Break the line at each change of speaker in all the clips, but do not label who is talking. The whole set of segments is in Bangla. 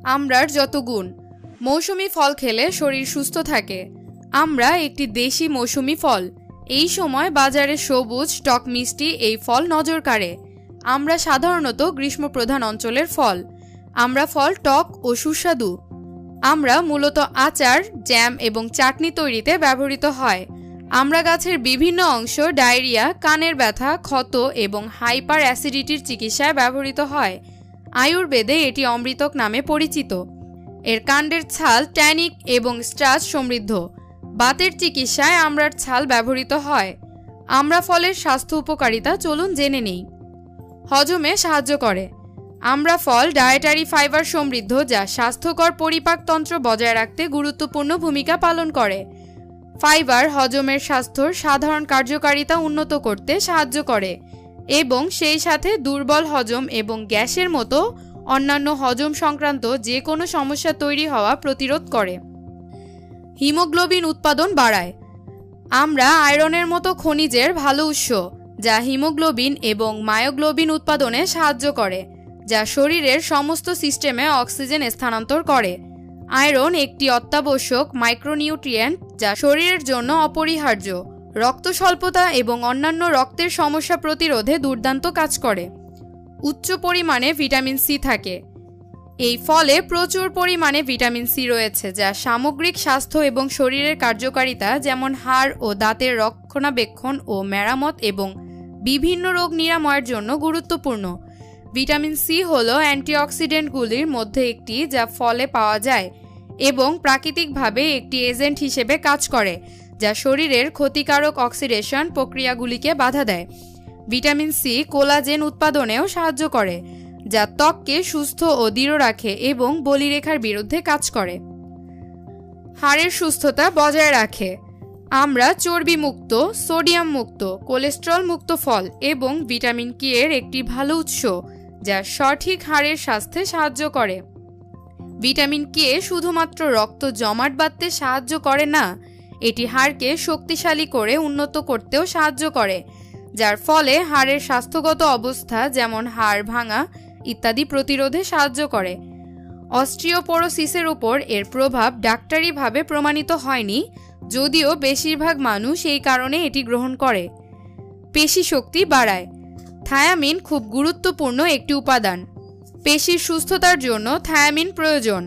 আমরার যত গুণ। মৌসুমি ফল খেলে শরীর সুস্থ থাকে। আমরা একটি দেশি মৌসুমি ফল। এই সময় বাজারে সবুজ টক মিষ্টি এই ফল নজর কাড়ে। আমরা সাধারণত গ্রীষ্মপ্রধান অঞ্চলের ফল। আমরা ফল টক ও সুস্বাদু। আমরা মূলত আচার, জ্যাম এবং চাটনি তৈরিতে ব্যবহৃত হয়। আমরা গাছের বিভিন্ন অংশ ডায়রিয়া, কানের ব্যথা, ক্ষত এবং হাইপার অ্যাসিডিটির চিকিৎসায় ব্যবহৃত হয়। আয়ুর্বেদে এটি অমৃতক নামে পরিচিত। এর কাণ্ডের ছাল ট্যানিক এবং স্টার্চ সমৃদ্ধ। বাতের চিকিৎসায় আমড়ার ছাল ব্যবহৃত হয়। আমড়া ফলের স্বাস্থ্য উপকারিতা চলুন জেনে নেই। হজমে সাহায্য করে। আমড়া ফল ডায়েটারি ফাইবার সমৃদ্ধ, যা স্বাস্থ্যকর পরিপাকতন্ত্র বজায় রাখতে গুরুত্বপূর্ণ ভূমিকা পালন করে। ফাইবার হজমের স্বাস্থ্যর সাধারণ কার্যকারিতা উন্নত করতে সাহায্য করে এবং সেই সাথে দুর্বল হজম এবং গ্যাসের মতো অন্যান্য হজম সংক্রান্ত যে কোনো সমস্যা তৈরি হওয়া প্রতিরোধ করে। হিমোগ্লোবিন উৎপাদন বাড়ায়। আমরা আয়রনের মতো খনিজের ভালো উৎস, যা হিমোগ্লোবিন এবং মায়োগ্লোবিন উৎপাদনে সাহায্য করে, যা শরীরের সমস্ত সিস্টেমে অক্সিজেন স্থানান্তর করে। আয়রন একটি অত্যাবশ্যক মাইক্রোনিউট্রিয়েন্ট যা শরীরের জন্য অপরিহার্য। রক্ত স্বল্পতা এবং অন্যান্য রক্তের সমস্যা প্রতিরোধে দুর্দান্ত কাজ করে। উচ্চ পরিমাণে ভিটামিন সি থাকে। এই ফলে প্রচুর পরিমাণে ভিটামিন সি রয়েছে, যা সামগ্রিক স্বাস্থ্য এবং শরীরের কার্যকারিতা যেমন হাড় ও দাঁতের রক্ষণাবেক্ষণ ও মেরামত এবং বিভিন্ন রোগ নিরাময়ের জন্য গুরুত্বপূর্ণ। ভিটামিন সি হল অ্যান্টিঅক্সিডেন্টগুলির মধ্যে একটি, যা ফলে পাওয়া যায় এবং প্রাকৃতিকভাবে একটি এজেন্ট হিসেবে কাজ করে, যা শরীরের ক্ষতিকারক অক্সিডেশন প্রক্রিয়াগুলিকে বাধা দেয়। ভিটামিন সি কোলাজেন উৎপাদনেও সাহায্য করে, যা ত্বককে সুস্থ ও দৃঢ় রাখে এবং বলিরেখার বিরুদ্ধে কাজ করে। হাড়ের সুস্থতা বজায় রাখে। আমরা চর্বি মুক্ত, সোডিয়াম মুক্ত, কোলেস্টেরল মুক্ত ফল এবং ভিটামিন কে এর একটি ভালো উৎস, যা সঠিক হাড়ের স্বাস্থ্যে সাহায্য করে। ভিটামিন কে শুধুমাত্র রক্ত জমাট বাঁধতে সাহায্য করে না, এটি হাড়কে শক্তিশালী করে উন্নত করতেও সাহায্য করে, যার ফলে হাড়ের স্বাস্থ্যগত অবস্থা যেমন হাড় ভাঙা ইত্যাদি প্রতিরোধে সাহায্য করে। অস্টিওপোরোসিসের উপর এর প্রভাব ডাক্তারিভাবে প্রমাণিত হয়নি, যদিও বেশিরভাগ মানুষ এই কারণে এটি গ্রহণ করে। পেশি শক্তি বাড়ায়। থায়ামিন খুব গুরুত্বপূর্ণ একটি উপাদান। পেশির সুস্থতার জন্য থায়ামিন প্রয়োজন।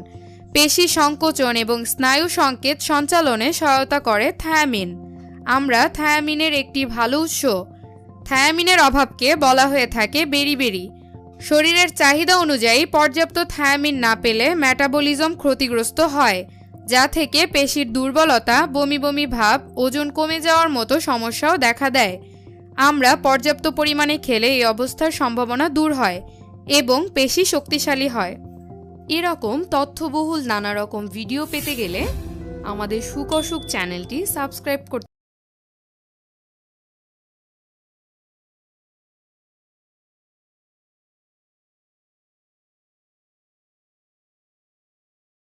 পেশি সংকোচন এবং স্নায়ু সংকেত সঞ্চালনে সহায়তা করে থায়ামিন। আমরা থায়ামিনের একটি ভালো উৎস। থায়ামিনের অভাবকে বলা হয়ে থাকে বেরিবেরি। শরীরের চাহিদা অনুযায়ী পর্যাপ্ত থায়ামিন না পেলে মেটাবলিজম ক্ষতিগ্রস্ত হয়, যা থেকে পেশির দুর্বলতা, বমি বমি ভাব, ওজন কমে যাওয়ার মতো সমস্যাও দেখা দেয়। আমরা পর্যাপ্ত পরিমাণে খেলে এই অবস্থার সম্ভাবনা দূর হয় এবং পেশি শক্তিশালী হয়। এরকম তথ্যবহুল নানা রকম ভিডিও পেতে গেলে আমাদের সুখ অসুখ চ্যানেলটি সাবস্ক্রাইব করতে